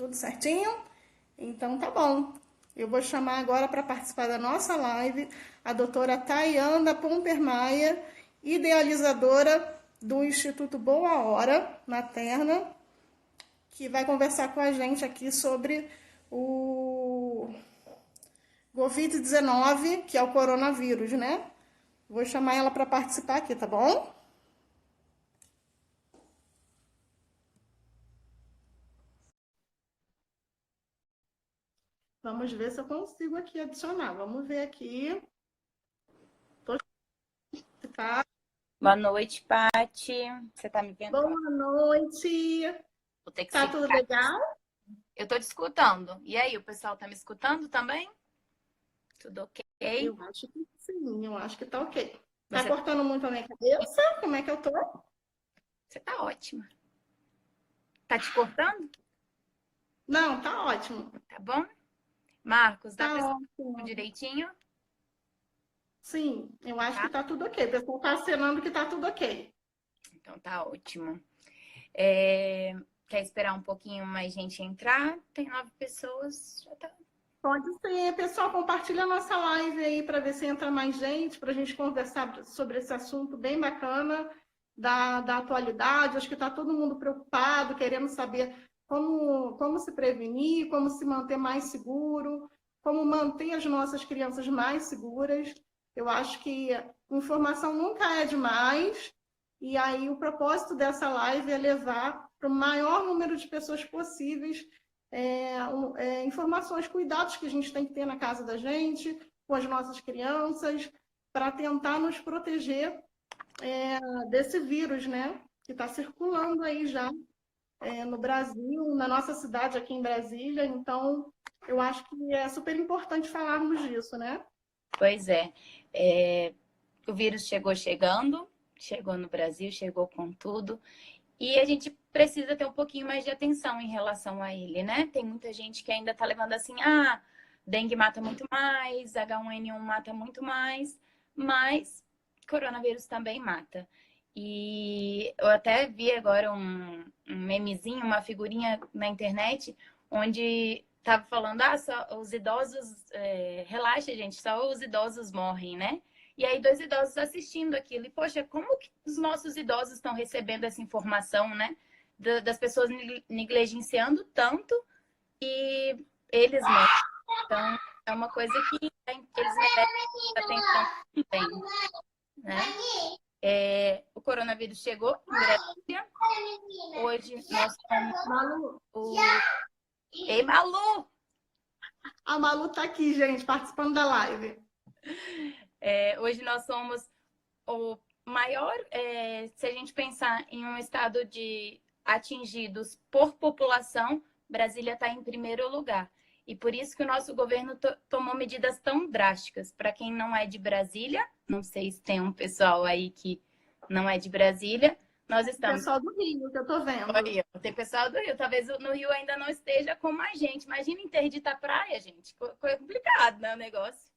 Tudo certinho? Então tá bom. Eu vou chamar agora para participar da nossa live a doutora Tayanda Pompermaia, idealizadora do Instituto Boa Hora Materna, que vai conversar com a gente aqui sobre o Covid-19, que é o coronavírus, né? Vou chamar ela para participar aqui, tá bom? Vamos ver se eu consigo aqui adicionar. Vamos ver aqui. Tá? Boa noite, Pati. Você tá me vendo? Boa noite. Vou ter que Tá seguir. tudo legal? Eu tô te escutando. E aí, o pessoal tá me escutando também? Tudo ok? Eu acho que sim, eu acho que tá ok. Tá Você, cortando muito a minha cabeça? Como é que eu tô? você tá ótima. Tá te cortando? Não, tá ótimo. Tá bom? Marcos, dá pra Tá escutar ótimo. direitinho? Sim, eu acho que Tá? tá tudo ok. O pessoal tá acenando que tá tudo ok. Então tá ótimo. Quer esperar um pouquinho mais gente entrar? Tem 9 pessoas. Já tá. Pode ser. Pessoal, compartilha a nossa live aí para ver se entra mais gente, para a gente conversar sobre esse assunto bem bacana da atualidade. Acho que está todo mundo preocupado, querendo saber como se prevenir, como se manter mais seguro, como manter as nossas crianças mais seguras. Eu acho que informação nunca é demais, e aí o propósito dessa live é levar para o maior número de pessoas possíveis informações, cuidados que a gente tem que ter na casa da gente, com as nossas crianças, para tentar nos proteger desse vírus, né? Que está circulando aí já no Brasil, na nossa cidade aqui em Brasília. Então, eu acho que é super importante falarmos disso, né? Pois é. O vírus chegou no Brasil, chegou com tudo. E a gente precisa ter um pouquinho mais de atenção em relação a ele, né? Tem muita gente que ainda tá levando assim, dengue mata muito mais, H1N1 mata muito mais, mas coronavírus também mata. E eu até vi agora um memezinho, uma figurinha na internet, onde tava falando, só os idosos, relaxa, gente, só os idosos morrem, né? E aí, 2 idosos assistindo aquilo. E, poxa, como que os nossos idosos estão recebendo essa informação, né? Das pessoas negligenciando tanto e eles mesmos. Então, é uma coisa que eles merecem atenção também, né? O coronavírus chegou em Brasília. Hoje nós somos Malu, o... Ei, Malu! a Malu tá aqui, gente, participando da live. Hoje nós somos o maior, se a gente pensar em um estado de atingidos por população, Brasília está em primeiro lugar. E por isso que o nosso governo tomou medidas tão drásticas. Para quem não é de Brasília, não sei se tem um pessoal aí que não é de Brasília, nós estamos... Pessoal do Rio, que eu tô vendo. Olha, tem pessoal do Rio, talvez no Rio ainda não esteja como a gente. Imagina interditar a praia, gente. Foi complicado, né, o negócio.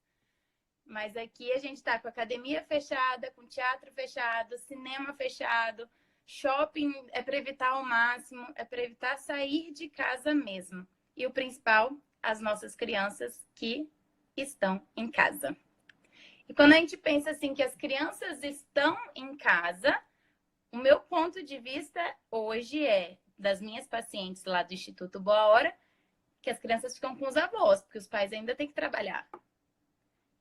Mas aqui a gente está com a academia fechada, com teatro fechado, cinema fechado, shopping é para evitar ao máximo, é para evitar sair de casa mesmo. E o principal, as nossas crianças que estão em casa. E quando a gente pensa assim que as crianças estão em casa, o meu ponto de vista hoje das minhas pacientes lá do Instituto Boa Hora, que as crianças ficam com os avós, porque os pais ainda têm que trabalhar.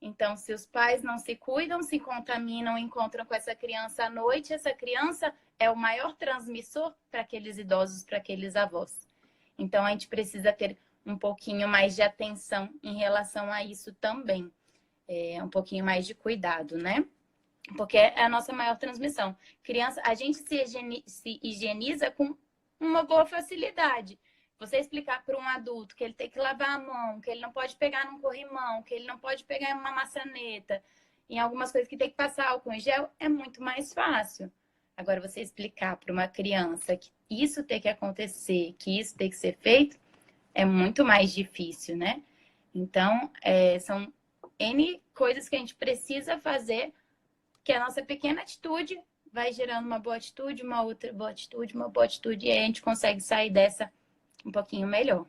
Então, se os pais não se cuidam, se contaminam, encontram com essa criança à noite, essa criança é o maior transmissor para aqueles idosos, para aqueles avós. Então, a gente precisa ter um pouquinho mais de atenção em relação a isso também. Um pouquinho mais de cuidado, né? Porque é a nossa maior transmissão. Criança, a gente se higieniza com uma boa facilidade. Você explicar para um adulto que ele tem que lavar a mão, que ele não pode pegar num corrimão, que ele não pode pegar em uma maçaneta, em algumas coisas que tem que passar álcool em gel, é muito mais fácil. Agora, você explicar para uma criança que isso tem que acontecer, que isso tem que ser feito, é muito mais difícil, né? Então, são N coisas que a gente precisa fazer, que a nossa pequena atitude vai gerando uma boa atitude, uma outra boa atitude, uma boa atitude, e aí a gente consegue sair dessa um pouquinho melhor.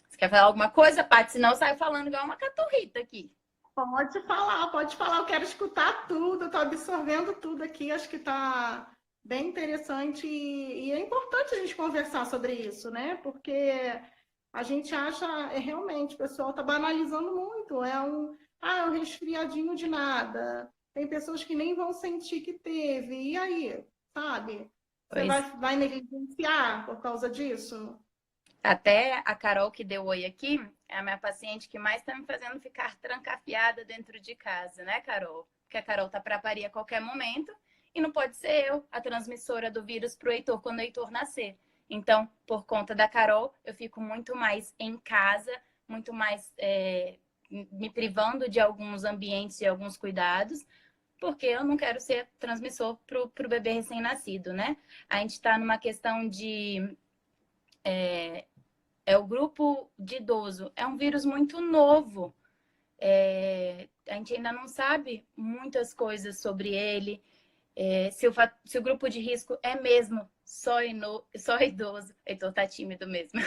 Você quer falar alguma coisa, Paty? Senão eu saio falando igual uma caturrita aqui. Pode falar, pode falar. Eu quero escutar tudo, estou absorvendo tudo aqui. Acho que está bem interessante e é importante a gente conversar sobre isso, né? Porque a gente acha, realmente, o pessoal está banalizando muito. É um resfriadinho de nada. Tem pessoas que nem vão sentir que teve. E aí, sabe? Você Pois vai negligenciar por causa disso? até a Carol que deu oi aqui, é a minha paciente que mais está me fazendo ficar trancafiada dentro de casa, né, Carol? Porque a Carol tá para parir a qualquer momento e não pode ser eu, a transmissora do vírus para o Heitor quando o Heitor nascer. Então, por conta da Carol, eu fico muito mais em casa, muito mais me privando de alguns ambientes e alguns cuidados, porque eu não quero ser transmissor para o bebê recém-nascido, né? A gente está numa questão de é o grupo de idoso. É um vírus muito novo. A gente ainda não sabe muitas coisas sobre ele. Se o grupo de risco é mesmo só idoso. Heitor tá tímido mesmo.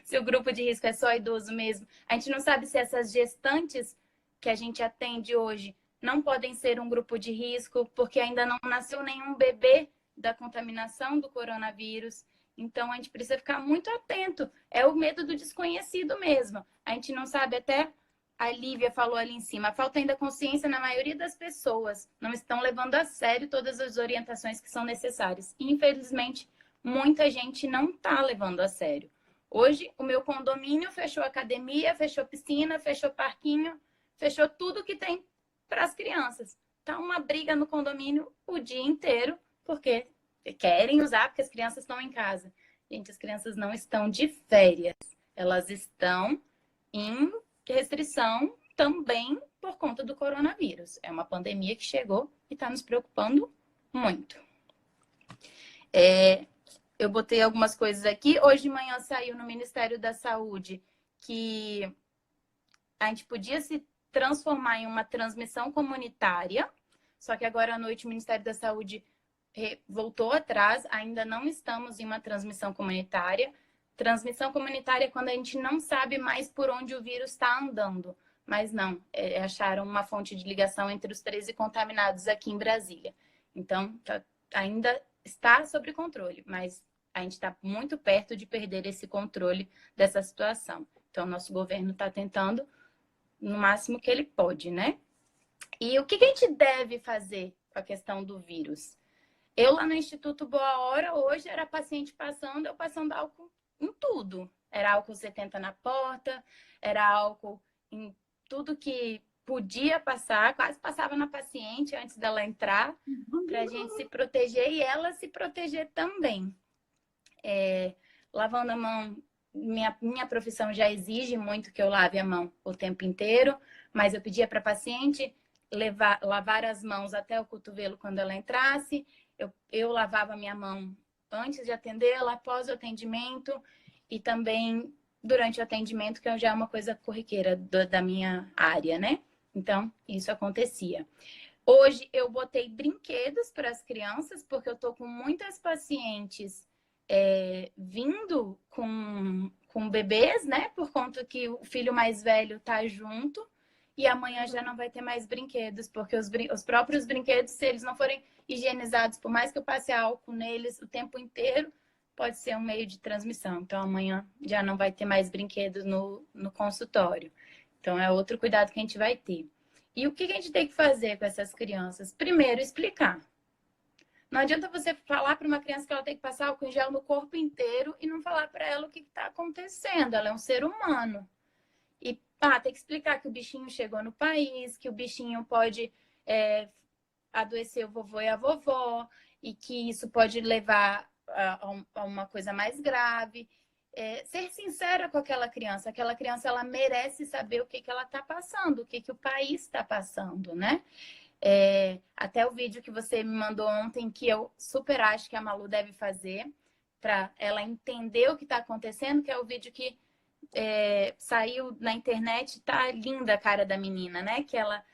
Se o grupo de risco é só idoso mesmo. A gente não sabe se essas gestantes que a gente atende hoje não podem ser um grupo de risco, porque ainda não nasceu nenhum bebê da contaminação do coronavírus. Então, a gente precisa ficar muito atento. É o medo do desconhecido mesmo. A gente não sabe, até a Lívia falou ali em cima, falta ainda consciência na maioria das pessoas. Não estão levando a sério todas as orientações que são necessárias. Infelizmente, muita gente não está levando a sério. Hoje, o meu condomínio fechou academia, fechou piscina, fechou parquinho, fechou tudo que tem para as crianças. Tá uma briga no condomínio o dia inteiro, porque querem usar, porque as crianças estão em casa. Gente, as crianças não estão de férias. Elas estão em restrição também por conta do coronavírus. É uma pandemia que chegou e está nos preocupando muito. Eu botei algumas coisas aqui. Hoje de manhã saiu no Ministério da Saúde que a gente podia se transformar em uma transmissão comunitária, só que agora à noite o Ministério da Saúde voltou atrás, ainda não estamos em uma transmissão comunitária. Transmissão comunitária é quando a gente não sabe mais por onde o vírus está andando. Mas não, acharam uma fonte de ligação entre os 13 contaminados aqui em Brasília. Então, ainda está sob controle, mas a gente está muito perto de perder esse controle dessa situação. Então, nosso governo está tentando no máximo que ele pode, né? E o que a gente deve fazer com a questão do vírus? Eu lá no Instituto Boa Hora, hoje era paciente passando, eu passando álcool em tudo. Era álcool 70 na porta, era álcool em tudo que podia passar, quase passava na paciente antes dela entrar, para a gente se proteger e ela se proteger também. Lavando a mão, minha profissão já exige muito que eu lave a mão o tempo inteiro, mas eu pedia para a paciente lavar as mãos até o cotovelo quando ela entrasse. Eu lavava minha mão antes de atendê-la, após o atendimento e também durante o atendimento, que já é uma coisa corriqueira da minha área, né? Então, isso acontecia. Hoje, eu botei brinquedos para as crianças, porque eu tô com muitas pacientes vindo com bebês, né? Por conta que o filho mais velho tá junto. E amanhã já não vai ter mais brinquedos, porque os próprios brinquedos, se eles não forem higienizados, por mais que eu passe álcool neles o tempo inteiro, pode ser um meio de transmissão. Então, amanhã já não vai ter mais brinquedos no consultório. Então, é outro cuidado que a gente vai ter. E o que a gente tem que fazer com essas crianças? Primeiro, explicar. Não adianta você falar para uma criança que ela tem que passar álcool em gel no corpo inteiro e não falar para ela o que está acontecendo. Ela é um ser humano. E tem que explicar que o bichinho chegou no país, que o bichinho pode adoecer o vovô e a vovó, e que isso pode levar a uma coisa mais grave. Ser sincera com aquela criança ela merece saber o que ela está passando, o que o país está passando, né? Até o vídeo que você me mandou ontem, que eu super acho que a Malu deve fazer, para ela entender o que está acontecendo, que é o vídeo que saiu na internet, tá linda a cara da menina, né? Que ela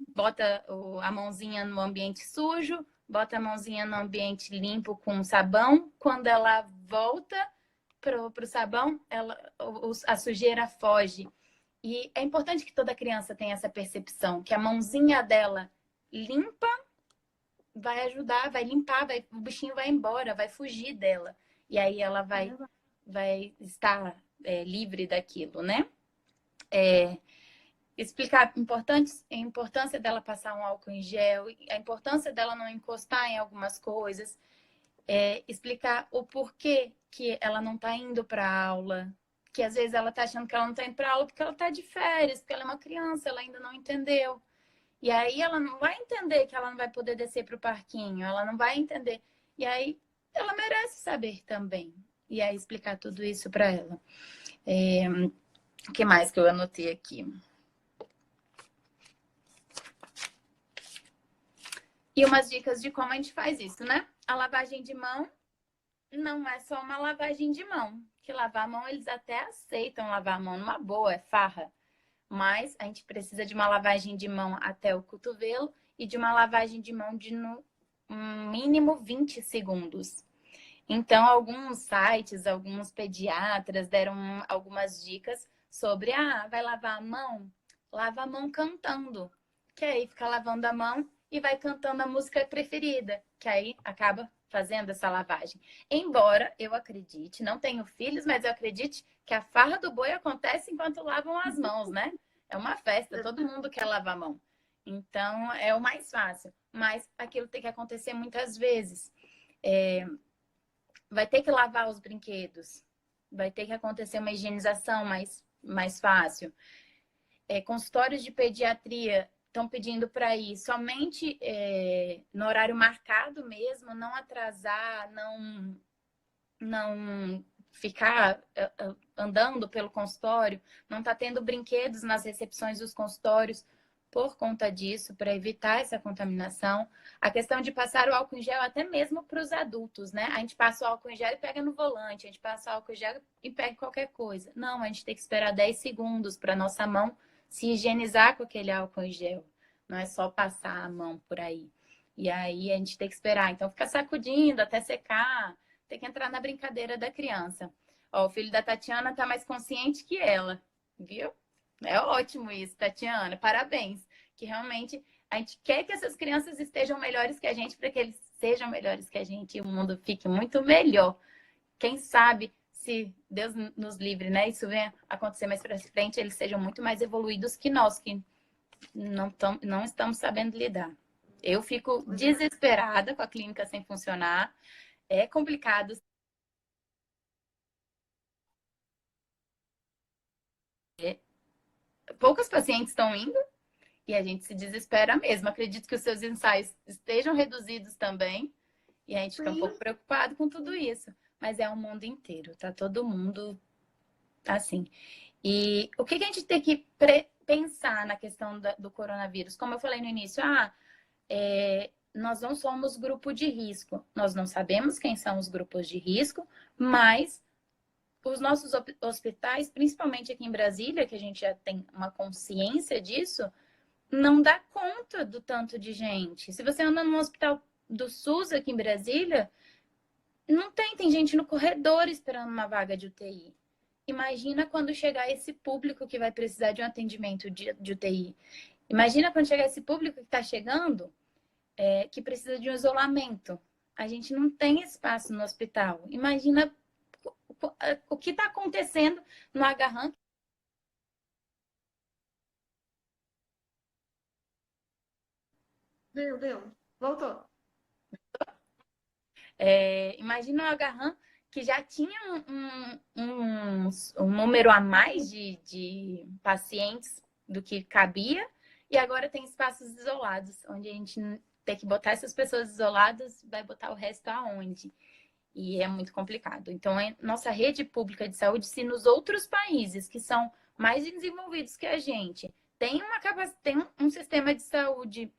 bota a mãozinha no ambiente sujo, bota a mãozinha no ambiente limpo com sabão. Quando ela volta, pro sabão, a sujeira foge. E é importante que toda criança tenha essa percepção, que a mãozinha dela limpa vai ajudar, vai limpar, o bichinho vai embora, vai fugir dela. E aí ela vai estar livre daquilo, né? Explicar a importância dela passar um álcool em gel, a importância dela não encostar em algumas coisas, explicar o porquê que ela não está indo para aula, que às vezes ela está achando que ela não está indo para aula porque ela está de férias, porque ela é uma criança, ela ainda não entendeu. E aí ela não vai entender que ela não vai poder descer para o parquinho, ela não vai entender. E aí ela merece saber também. E aí explicar tudo isso para ela. O que mais que eu anotei aqui? E umas dicas de como a gente faz isso, né? A lavagem de mão não é só uma lavagem de mão. Que lavar a mão, eles até aceitam lavar a mão numa boa, é farra. Mas a gente precisa de uma lavagem de mão até o cotovelo e de uma lavagem de mão de no mínimo 20 segundos. Então, alguns sites, alguns pediatras deram algumas dicas sobre, vai lavar a mão? Lava a mão cantando. Que aí fica lavando a mão e vai cantando a música preferida. Que aí acaba fazendo essa lavagem. Embora eu acredite, não tenho filhos, mas eu acredite que a farra do boi acontece enquanto lavam as mãos, né? É uma festa, todo mundo quer lavar a mão. Então, é o mais fácil. Mas aquilo tem que acontecer muitas vezes. Vai ter que lavar os brinquedos. Vai ter que acontecer uma higienização mais fácil. Consultórios de pediatria estão pedindo para ir somente no horário marcado mesmo, não atrasar, não ficar andando pelo consultório, não tá tendo brinquedos nas recepções dos consultórios por conta disso, para evitar essa contaminação. A questão de passar o álcool em gel até mesmo para os adultos, né? A gente passa o álcool em gel e pega no volante, a gente passa o álcool em gel e pega qualquer coisa. Não, a gente tem que esperar 10 segundos para nossa mão se higienizar com aquele álcool em gel. Não é só passar a mão por aí. E aí a gente tem que esperar. Então, fica sacudindo até secar. Tem que entrar na brincadeira da criança. Ó, o filho da Tatiana tá mais consciente que ela, viu? É ótimo isso, Tatiana. Parabéns. Que realmente a gente quer que essas crianças estejam melhores que a gente para que eles sejam melhores que a gente e o mundo fique muito melhor. Quem sabe, se Deus nos livre, né? Isso venha acontecer mais para frente, eles sejam muito mais evoluídos que nós, que não estamos sabendo lidar. Eu fico desesperada com a clínica sem funcionar. É complicado. Poucas pacientes estão indo e a gente se desespera mesmo. Acredito que os seus ensaios estejam reduzidos também e a gente fica um pouco preocupado com tudo isso. Mas é o mundo inteiro, tá todo mundo assim. E o que a gente tem que pensar na questão do coronavírus? Como eu falei no início, nós não somos grupo de risco. Nós não sabemos quem são os grupos de risco, mas os nossos hospitais, principalmente aqui em Brasília, que a gente já tem uma consciência disso, não dá conta do tanto de gente. Se você anda num hospital do SUS aqui em Brasília, não tem gente no corredor esperando uma vaga de UTI. Imagina quando chegar esse público que vai precisar de um atendimento de UTI. Imagina quando chegar esse público que está chegando, que precisa de um isolamento. A gente não tem espaço no hospital. Imagina o que está acontecendo no agarrão. Deu. Voltou. Imagina o agarrão que já tinha um número a mais de pacientes do que cabia e agora tem espaços isolados, onde a gente tem que botar essas pessoas isoladas, vai botar o resto aonde? E é muito complicado. Então, nossa rede pública de saúde, se nos outros países que são mais desenvolvidos que a gente, tem um sistema de saúde,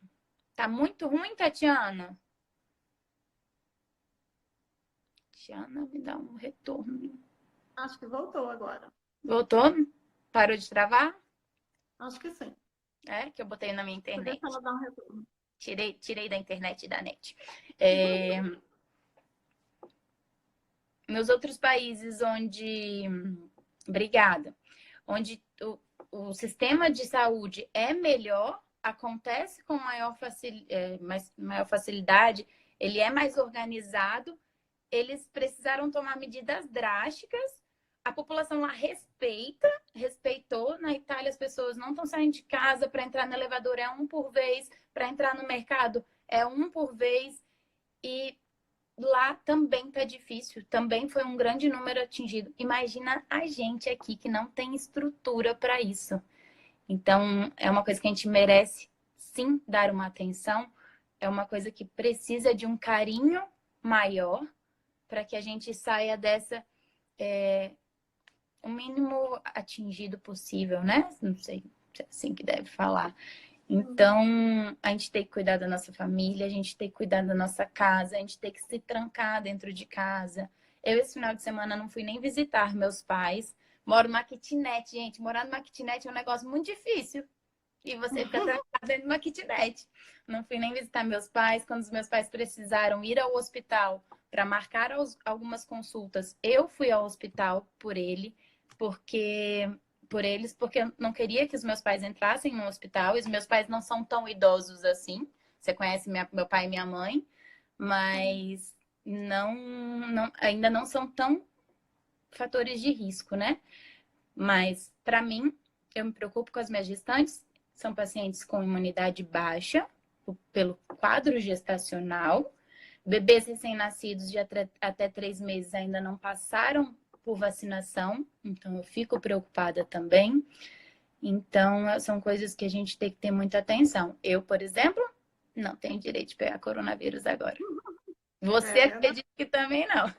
tá muito ruim, Tatiana? Tatiana, me dá um retorno. Acho que voltou agora. Voltou? Parou de travar? Acho que sim. Que eu botei na minha internet. Deixa ela dar um retorno. Tirei da internet e da net. nos outros países obrigada, onde o sistema de saúde é melhor, acontece com maior facilidade, ele é mais organizado, eles precisaram tomar medidas drásticas, a população lá respeitou. Na Itália, as pessoas não estão saindo de casa, para entrar no elevador é um por vez, para entrar no mercado é um por vez, e lá também tá difícil, também foi um grande número atingido. Imagina a gente aqui que não tem estrutura para isso. Então, é uma coisa que a gente merece sim dar uma atenção, é uma coisa que precisa de um carinho maior para que a gente saia dessa o mínimo atingido possível, né? Não sei se é assim que deve falar. Então, a gente tem que cuidar da nossa família, a gente tem que cuidar da nossa casa, a gente tem que se trancar dentro de casa. Eu, esse final de semana, não fui nem visitar meus pais. Moro numa kitnet, gente. Morar numa kitnet é um negócio muito difícil. E você fica trancado dentro de uma kitnet. Não fui nem visitar meus pais. Quando os meus pais precisaram ir ao hospital para marcar algumas consultas, eu fui ao hospital por eles, porque eu não queria que os meus pais entrassem no hospital. E os meus pais não são tão idosos assim. Você conhece meu pai e minha mãe, mas ainda não são tão fatores de risco, né? Mas, para mim, eu me preocupo com as minhas gestantes. São pacientes com imunidade baixa, pelo quadro gestacional. Bebês recém-nascidos de até 3 meses ainda não passaram por vacinação, então eu fico preocupada também. Então, são coisas que a gente tem que ter muita atenção. Eu, por exemplo, não tenho direito de pegar coronavírus agora. Você acredita que também não.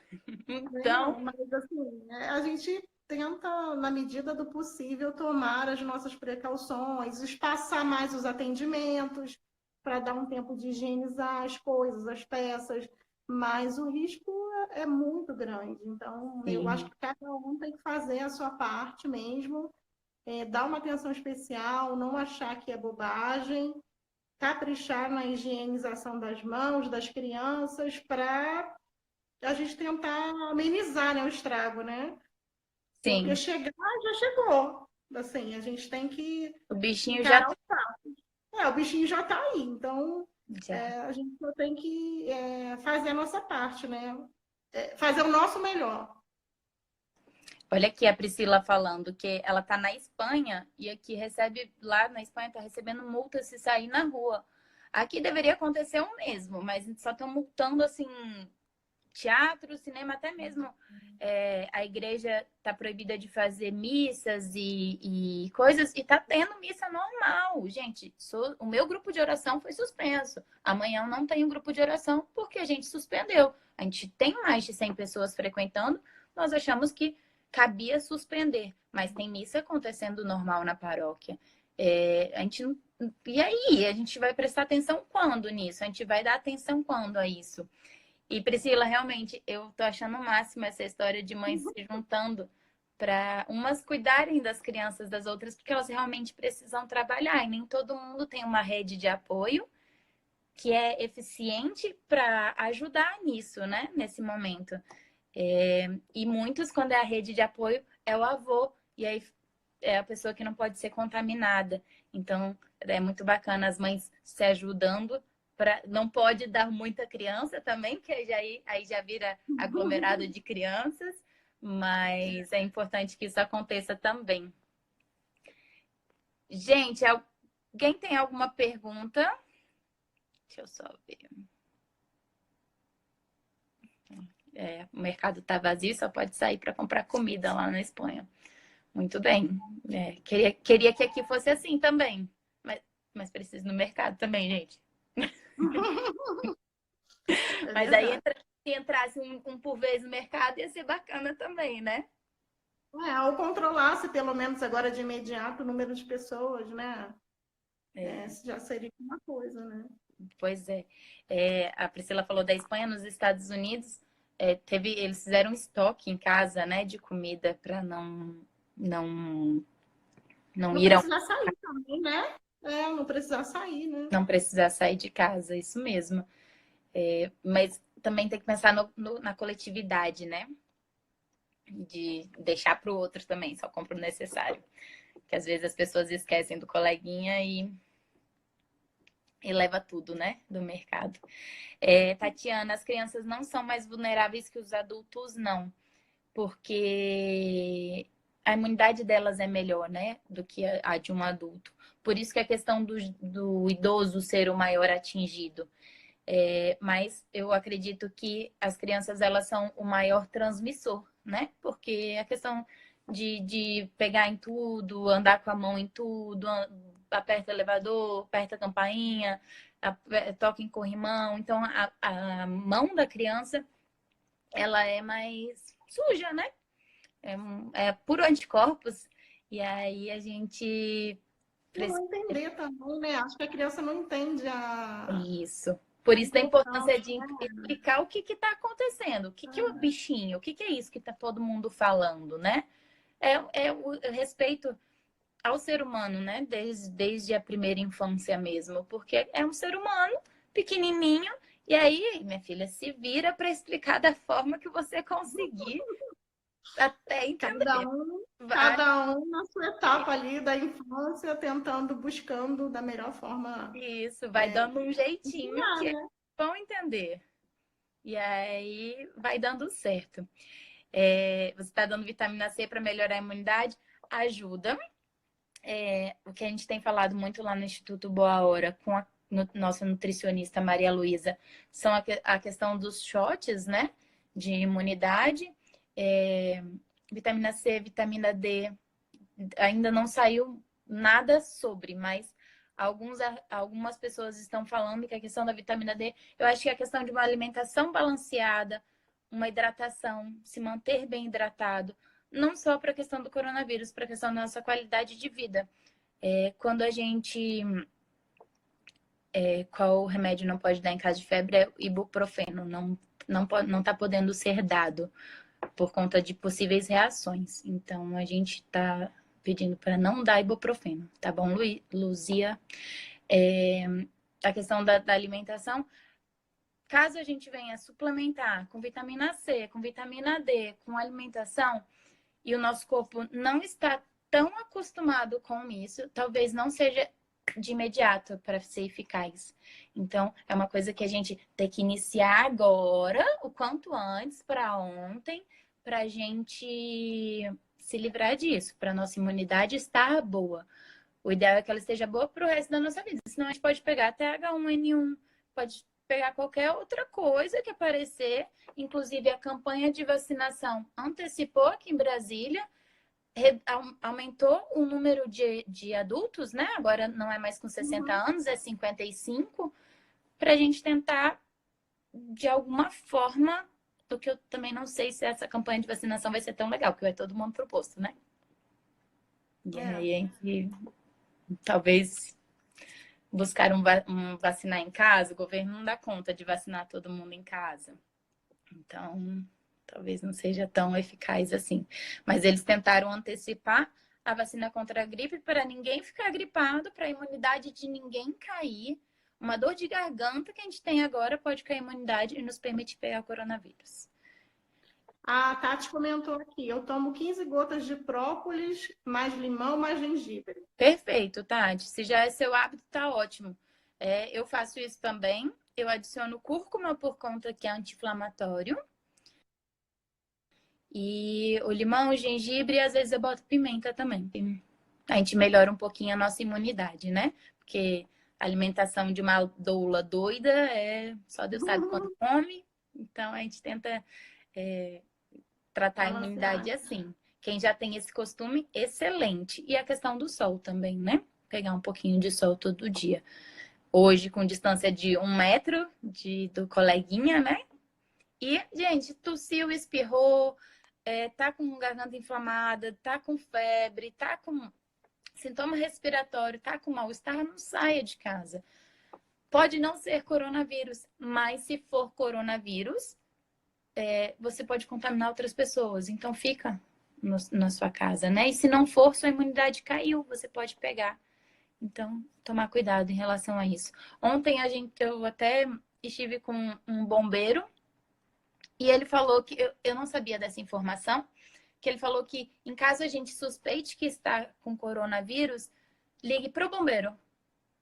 Então, não, mas assim, a gente tenta, na medida do possível, tomar as nossas precauções, espaçar mais os atendimentos, para dar um tempo de higienizar as coisas, as peças, mas o risco é muito grande. Então, eu acho que cada um tem que fazer a sua parte mesmo, dar uma atenção especial, não achar que é bobagem, caprichar na higienização das mãos das crianças para a gente tentar amenizar, né, o estrago, né? Porque sim, chegar já chegou. Assim, a gente tem que o bichinho já encarar o fato. O bichinho já está aí, então já. a gente só tem que fazer a nossa parte, né? Fazer o nosso melhor. Olha aqui a Priscila falando que ela tá na Espanha e aqui lá na Espanha tá recebendo multa se sair na rua. Aqui deveria acontecer o mesmo, mas só estão multando assim teatro, cinema, até mesmo a igreja tá proibida de fazer missas e coisas, e tá tendo missa normal. Gente, o meu grupo de oração foi suspenso. Amanhã eu não tenho grupo de oração porque a gente suspendeu. A gente tem mais de 100 pessoas frequentando, nós achamos que cabia suspender, mas tem missa acontecendo normal na paróquia. A gente não... E aí, a gente vai prestar atenção quando nisso? A gente vai dar atenção quando a isso? E Priscila, realmente, eu tô achando o máximo essa história de mães se juntando para umas cuidarem das crianças das outras, porque elas realmente precisam trabalhar e nem todo mundo tem uma rede de apoio que é eficiente para ajudar nisso, né? Nesse momento. E muitos, quando é a rede de apoio, é o avô, e aí é a pessoa que não pode ser contaminada. Então, é muito bacana as mães se ajudando. Não pode dar muita criança também, porque aí já vira aglomerado de crianças, mas é importante que isso aconteça também. Gente, alguém tem alguma pergunta? Deixa eu só ver. O mercado está vazio, só pode sair para comprar comida lá na Espanha. Muito bem. Queria que aqui fosse assim também. Mas preciso no mercado também, gente. Mas aí, se entrasse um por vez no mercado, ia ser bacana também, né? Ou controlasse, pelo menos agora de imediato, o número de pessoas, né? Já seria uma coisa, né? Pois é. A Priscila falou da Espanha. Nos Estados Unidos, eles fizeram um estoque em casa, né, de comida para não ir ao... precisar sair também, né? Não precisar sair, né? Não precisar sair de casa, isso mesmo. Mas também tem que pensar na coletividade, né? de deixar para o outro também, só compra o necessário. Que às vezes as pessoas esquecem do coleguinha e leva tudo, né, do mercado. Tatiana, as crianças não são mais vulneráveis que os adultos, não. Porque a imunidade delas é melhor, né, do que a de um adulto. Por isso que a questão do idoso ser o maior atingido. Mas eu acredito que as crianças, elas são o maior transmissor, né? Porque a questão de pegar em tudo, andar com a mão em tudo, aperta o elevador, aperta a campainha, toca em corrimão. Então, a mão da criança, ela é mais suja, né? É puro anticorpos. E aí a gente Não precisa. entender também, né? Acho que a criança não entende Isso. Por a isso da importância importância, de né? explicar o que está acontecendo, o que, que é o bichinho, o que, que é isso que está todo mundo falando, né? É o respeito ao ser humano, né? Desde a primeira infância mesmo, porque é um ser humano pequenininho, e aí, minha filha, se vira para explicar da forma que você conseguir até Cada entender. um, Vai, cada um na sua etapa ali da infância, tentando, buscando da melhor forma isso, vai dando um jeitinho ensinar, que eles né? vão entender. E aí vai dando certo. Você está dando vitamina C para melhorar a imunidade? Ajuda. O que a gente tem falado muito lá no Instituto Boa Hora com a nossa nutricionista Maria Luísa são a questão dos shots, né? De imunidade. Vitamina C, vitamina D, ainda não saiu nada sobre, mas algumas pessoas estão falando que a questão da vitamina D, eu acho que é a questão de uma alimentação balanceada, uma hidratação, se manter bem hidratado, não só para a questão do coronavírus, para a questão da nossa qualidade de vida. Quando a gente. Qual remédio não pode dar em caso de febre é ibuprofeno, não está podendo ser dado por conta de possíveis reações. Então, a gente está pedindo para não dar ibuprofeno, tá bom, Luzia? A questão da alimentação, caso a gente venha suplementar com vitamina C, com vitamina D, com alimentação, e o nosso corpo não está tão acostumado com isso, talvez não seja de imediato para ser eficaz. Então, é uma coisa que a gente tem que iniciar agora, o quanto antes, para ontem, para a gente se livrar disso, para nossa imunidade estar boa. O ideal é que ela esteja boa para o resto da nossa vida. Senão a gente pode pegar até H1N1, pode pegar qualquer outra coisa que aparecer. Inclusive, a campanha de vacinação antecipou aqui em Brasília, aumentou o número de adultos, né? Agora não é mais com 60 anos, é 55, para a gente tentar, de alguma forma, porque eu também não sei se essa campanha de vacinação vai ser tão legal, porque vai todo mundo pro posto, né? E aí a gente talvez buscar um vacinar em casa, o governo não dá conta de vacinar todo mundo em casa. Então, talvez não seja tão eficaz assim. Mas eles tentaram antecipar a vacina contra a gripe para ninguém ficar gripado, para a imunidade de ninguém cair. Uma dor de garganta que a gente tem agora pode cair a imunidade e nos permite pegar o coronavírus. A Tati comentou aqui, eu tomo 15 gotas de própolis, mais limão, mais gengibre. Perfeito, Tati. Se já é seu hábito, tá ótimo. Eu faço isso também. Eu adiciono cúrcuma por conta que é anti-inflamatório. E o limão, o gengibre e às vezes eu boto pimenta também. A gente melhora um pouquinho a nossa imunidade, né? Porque a alimentação de uma doula doida só Deus sabe quanto come. Então a gente tenta tratar a imunidade assim. Quem já tem esse costume, excelente. E a questão do sol também, né? Pegar um pouquinho de sol todo dia. Hoje, com distância de 1 metro do coleguinha, né? E, gente, tossiu, espirrou, tá com garganta inflamada, tá com febre, tá com sintoma respiratório, tá com mal-estar, não saia de casa. Pode não ser coronavírus, mas se for coronavírus, você pode contaminar outras pessoas. Então, fica na sua casa, né? E se não for, sua imunidade caiu, você pode pegar. Então, tomar cuidado em relação a isso. Ontem eu até estive com um bombeiro e ele falou que eu não sabia dessa informação, que ele falou que em caso a gente suspeite que está com coronavírus, ligue para o bombeiro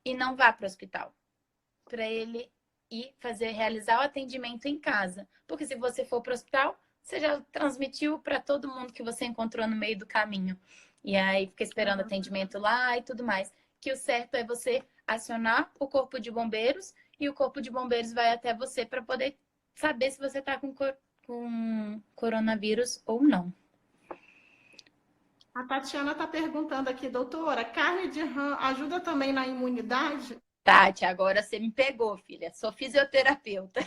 e não vá para o hospital, para ele ir realizar o atendimento em casa. Porque se você for para o hospital, você já transmitiu para todo mundo que você encontrou no meio do caminho. E aí fica esperando atendimento lá e tudo mais. Que o certo é você acionar o corpo de bombeiros e o corpo de bombeiros vai até você para poder saber se você está com coronavírus ou não. A Tatiana está perguntando aqui, doutora, carne de rã ajuda também na imunidade? Tati, agora você me pegou, filha. Sou fisioterapeuta.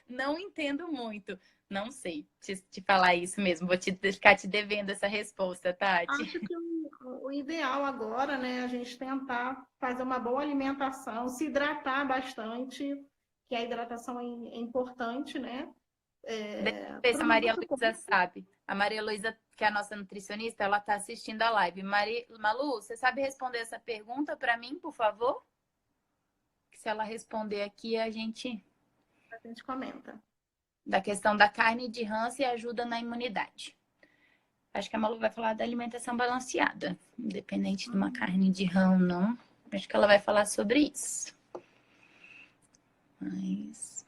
Não entendo muito. Não sei te falar isso mesmo. Vou ficar te devendo essa resposta, Tati. Acho que o ideal agora, né, a gente tentar fazer uma boa alimentação, se hidratar bastante, que a hidratação é importante, né? Deixa eu ver se a Maria Luísa sabe. A Maria Luísa, que é a nossa nutricionista, ela está assistindo a live. Malu, você sabe responder essa pergunta para mim, por favor? Que se ela responder aqui, a gente comenta. Da questão da carne de rã e ajuda na imunidade. Acho que a Malu vai falar da alimentação balanceada, independente de uma carne de rã ou não. Acho que ela vai falar sobre isso. Mas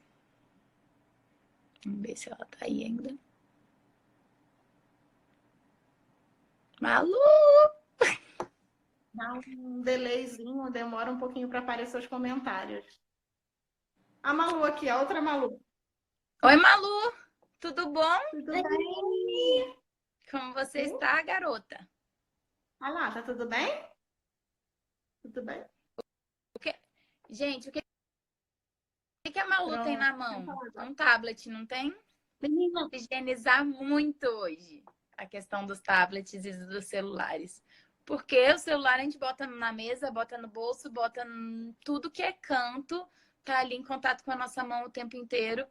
vamos ver se ela tá aí ainda. Malu! Dá um delayzinho, demora um pouquinho para aparecer os comentários. A Malu aqui, a outra Malu. Oi, Malu! Tudo bom? Tudo bem? Como você está, garota? Olha lá, tá tudo bem? Tudo bem? Gente, o que a Malu Pronto. tem na mão? Um tablet, não tem? Menina, Higienizar muito hoje a questão dos tablets e dos celulares. Porque o celular a gente bota na mesa, bota no bolso, bota em tudo que é canto, tá ali em contato com a nossa mão o tempo inteiro.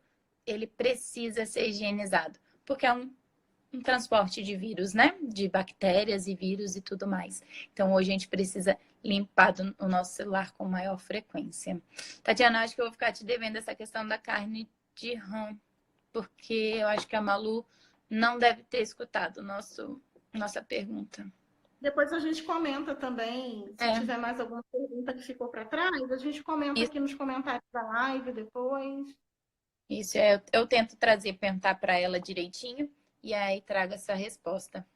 Ele precisa ser higienizado. Porque é um transporte de vírus, né? De bactérias e vírus e tudo mais. Então, hoje a gente precisa limpar o nosso celular com maior frequência. Tatiana, acho que eu vou ficar te devendo essa questão da carne de rã, porque eu acho que a Malu não deve ter escutado nossa pergunta. depois a gente comenta também, se tiver mais alguma pergunta que ficou para trás, a gente comenta aqui nos comentários da live depois. Isso, eu tento perguntar para ela direitinho e aí trago essa resposta.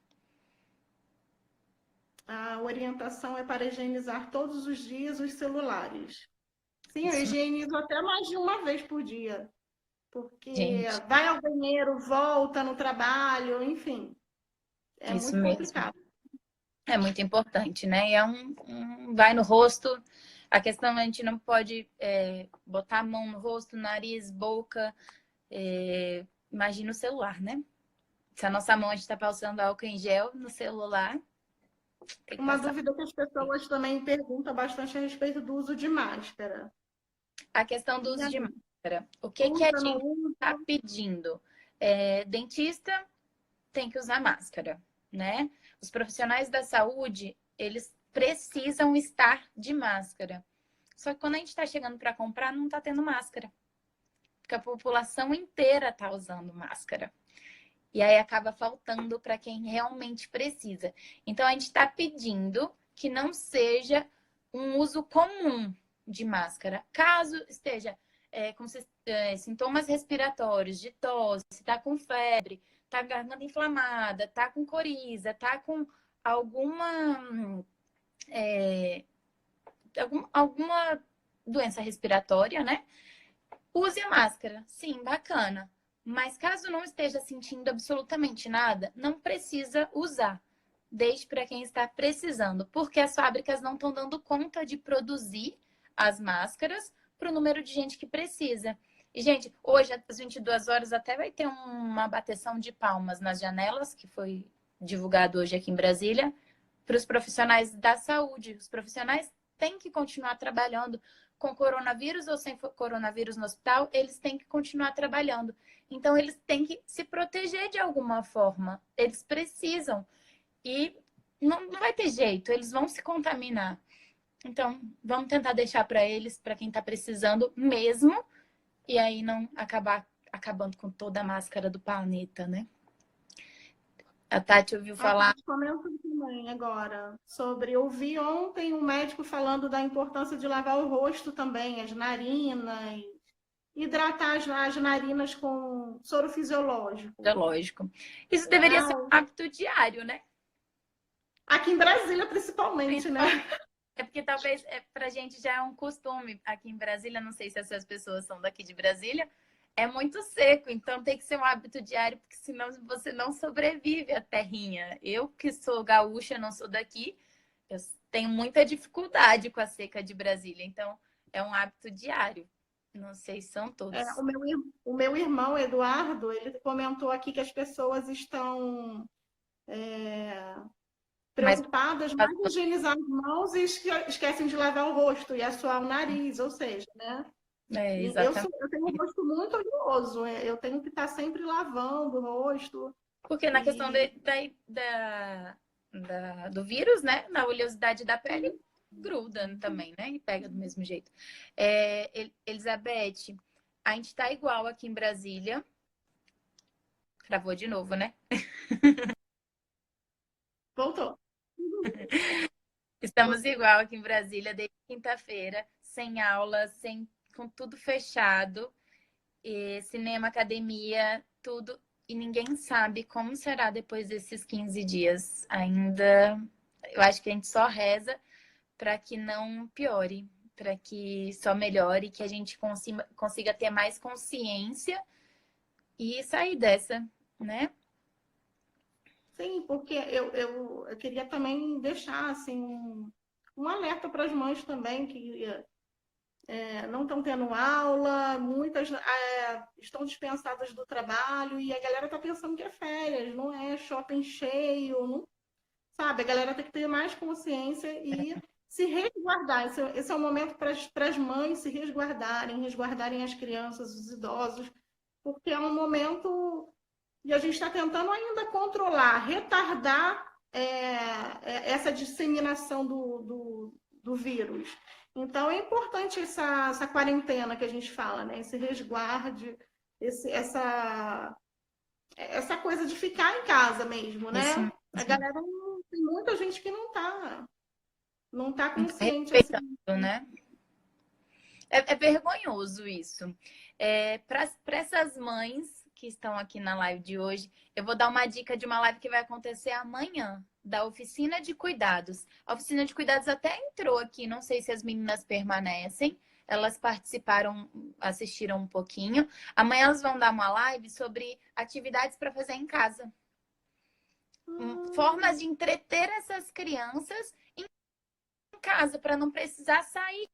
A orientação é para higienizar todos os dias os celulares. Sim, eu higienizo até mais de uma vez por dia. Porque vai ao banheiro, volta no trabalho, enfim. É muito complicado. É muito importante, né? E vai no rosto. A questão é a gente não pode botar a mão no rosto, nariz, boca. Imagina o celular, né? Se a nossa mão a gente está passando álcool em gel no celular. Uma dúvida que as pessoas também perguntam bastante a respeito do uso de máscara. A questão do uso de máscara. O que a gente está pedindo? Dentista tem que usar máscara, né? Os profissionais da saúde, eles precisam estar de máscara. Só que quando a gente está chegando para comprar, não está tendo máscara. Porque a população inteira está usando máscara. E aí acaba faltando para quem realmente precisa. Então, a gente está pedindo que não seja um uso comum de máscara. Caso esteja com sintomas respiratórios, de tosse, está com febre, está com garganta inflamada, está com coriza, está com alguma doença respiratória, né? Use a máscara. Sim, bacana. Mas caso não esteja sentindo absolutamente nada, não precisa usar. Deixe para quem está precisando, porque as fábricas não estão dando conta de produzir as máscaras para o número de gente que precisa. E, gente, hoje, às 22 horas, até vai ter uma bateção de palmas nas janelas, que foi divulgado hoje aqui em Brasília, para os profissionais da saúde. Os profissionais têm que continuar trabalhando com coronavírus ou sem coronavírus no hospital, eles têm que continuar trabalhando. Então, eles têm que se proteger de alguma forma. Eles precisam. E não vai ter jeito, eles vão se contaminar. Então, vamos tentar deixar para eles, para quem está precisando mesmo, e aí não acabar acabando com toda a máscara do planeta, né? A Tati ouviu A falar. Tati comentou também agora sobre. Eu vi ontem um médico falando da importância de lavar o rosto também, as narinas, hidratar as narinas com soro fisiológico. É lógico. Isso deveria ser Ah, um hábito diário, né? aqui em Brasília, principalmente, né? Principalmente. É porque talvez pra gente já é um costume aqui em Brasília, não sei se essas pessoas são daqui de Brasília, é muito seco, então tem que ser um hábito diário, porque senão você não sobrevive à terrinha. Eu que sou gaúcha, não sou daqui, eu tenho muita dificuldade com a seca de Brasília, então é um hábito diário. Não sei se são É, todos. o meu irmão, Eduardo, ele comentou aqui que as pessoas estão Mas preocupadas mais em higienizar as mãos e esquecem de lavar o rosto e assoar o nariz, ou seja, né? é E exatamente. eu tenho um rosto muito oleoso, eu tenho que estar sempre lavando o rosto. Porque na questão E do vírus, né? Na oleosidade da pele, gruda também, né? E pega do mesmo jeito. Elizabeth, a gente tá igual aqui em Brasília. Travou de novo, né? voltou. Estamos igual aqui em Brasília desde quinta-feira, sem aula, com tudo fechado, e cinema, academia, tudo. E ninguém sabe como será depois desses 15 dias. Ainda, eu acho que a gente só reza para que não piore, para que só melhore, que a gente consiga ter mais consciência e sair dessa, né? Sim, porque eu queria também deixar assim, um alerta para as mães também que não estão tendo aula, muitas estão dispensadas do trabalho e a galera está pensando que é férias, não é shopping cheio, não, sabe? A galera tem que ter mais consciência e se resguardar. Esse é o momento para as mães se resguardarem, resguardarem as crianças, os idosos, porque é um momento e a gente está tentando ainda controlar, retardar essa disseminação do vírus. Então, é importante essa quarentena que a gente fala, né? Esse resguarde, essa coisa de ficar em casa mesmo, Isso né? A mesmo. galera, tem muita gente que não tá Não tá consciente assim. respeitando, né? É vergonhoso isso. Para essas mães que estão aqui na live de hoje, eu vou dar uma dica de uma live que vai acontecer amanhã, da oficina de cuidados. A oficina de cuidados até entrou aqui, não sei se as meninas permanecem. Elas participaram, assistiram um pouquinho. Amanhã elas vão dar uma live sobre atividades para fazer em casa. Formas de entreter essas crianças em casa, para não precisar sair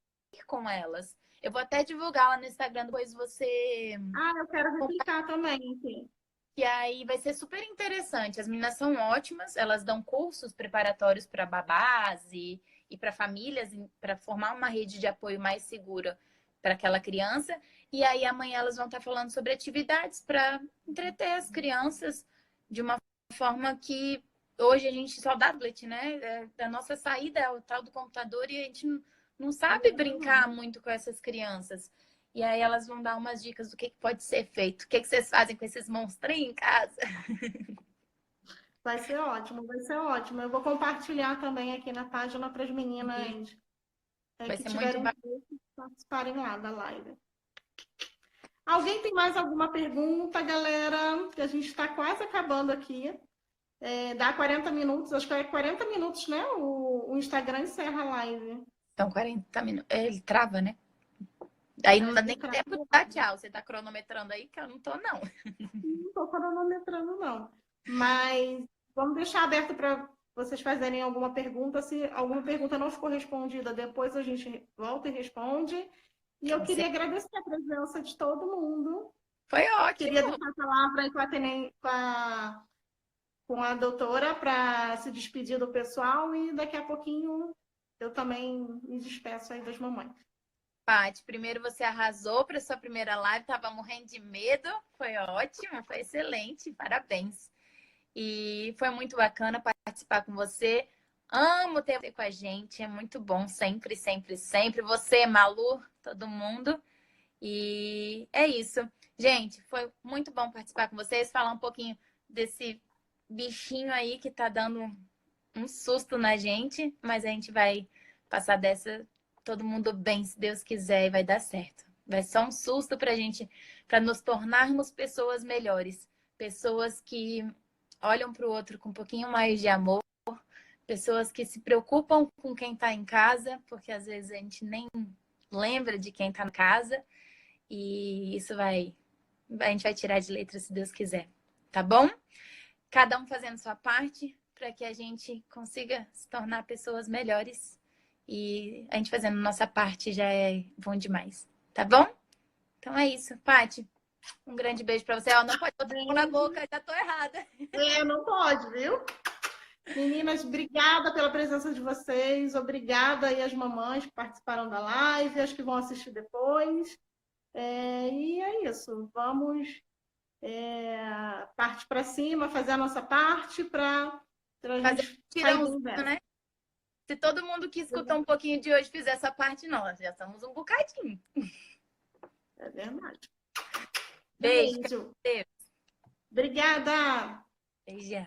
com elas. Eu vou até divulgar lá no Instagram, depois você. Eu quero replicar também, enfim. E aí vai ser super interessante. As meninas são ótimas, elas dão cursos preparatórios para babás e para famílias, para formar uma rede de apoio mais segura para aquela criança. E aí amanhã elas vão estar falando sobre atividades para entreter as crianças de uma forma que hoje a gente só dá tablet, né? A nossa saída é o tal do computador e a gente não sabe brincar muito com essas crianças. E aí elas vão dar umas dicas do que pode ser feito. O que vocês fazem com esses monstrinhos em casa? Vai ser ótimo, vai ser ótimo. Eu vou compartilhar também aqui na página para as E meninas vai que ser muito tiverem bacana. interesse participarem lá da live. Alguém tem mais alguma pergunta, galera? Que a gente está quase acabando aqui. Dá 40 minutos, acho que é 40 minutos, né? O Instagram encerra a live. Então, 40 minutos. Ele trava, né? Aí não dá Ele nem trava. tempo de dar tchau. Você tá cronometrando aí, que eu não tô, não. Não estou cronometrando, não. Mas vamos deixar aberto para vocês fazerem alguma pergunta. Se alguma pergunta não ficou respondida, depois a gente volta e responde. E eu queria agradecer a presença de todo mundo. Foi Queria ótimo. deixar a palavra aí com a doutora para se despedir do pessoal e daqui a pouquinho eu também me despeço aí das mamães. Paty, primeiro você arrasou para sua primeira live, tava morrendo de medo. Foi ótimo, foi excelente. Parabéns. E foi muito bacana participar com você. Amo ter você com a gente, é muito bom sempre, sempre, sempre. Você, Malu, todo mundo. E é isso. Gente, foi muito bom participar com vocês, falar um pouquinho bichinho aí que tá dando um susto na gente, mas a gente vai passar dessa todo mundo bem, se Deus quiser, e vai dar certo. Vai ser só um susto pra gente, pra nos tornarmos pessoas melhores, pessoas que olham pro outro com um pouquinho mais de amor, pessoas que se preocupam com quem tá em casa, porque às vezes a gente nem lembra de quem tá em casa, e isso a gente vai tirar de letra se Deus quiser, tá bom? Cada um fazendo sua parte para que a gente consiga se tornar pessoas melhores. E a gente fazendo nossa parte já é bom demais, tá bom? Então é isso. Paty, um grande beijo para você. Ó, não pode botar a mão na boca, já tô errada. Não pode, viu? Meninas, obrigada pela presença de vocês. Obrigada aí às mamães que participaram da live, as que vão assistir depois. E é isso. Vamos partir para cima, fazer a nossa parte para a gente sair do universo. Né? Se todo mundo que escutou um pouquinho de hoje fizer essa parte, nós já somos um bocadinho. É verdade. Beijo. Obrigada. Beijão.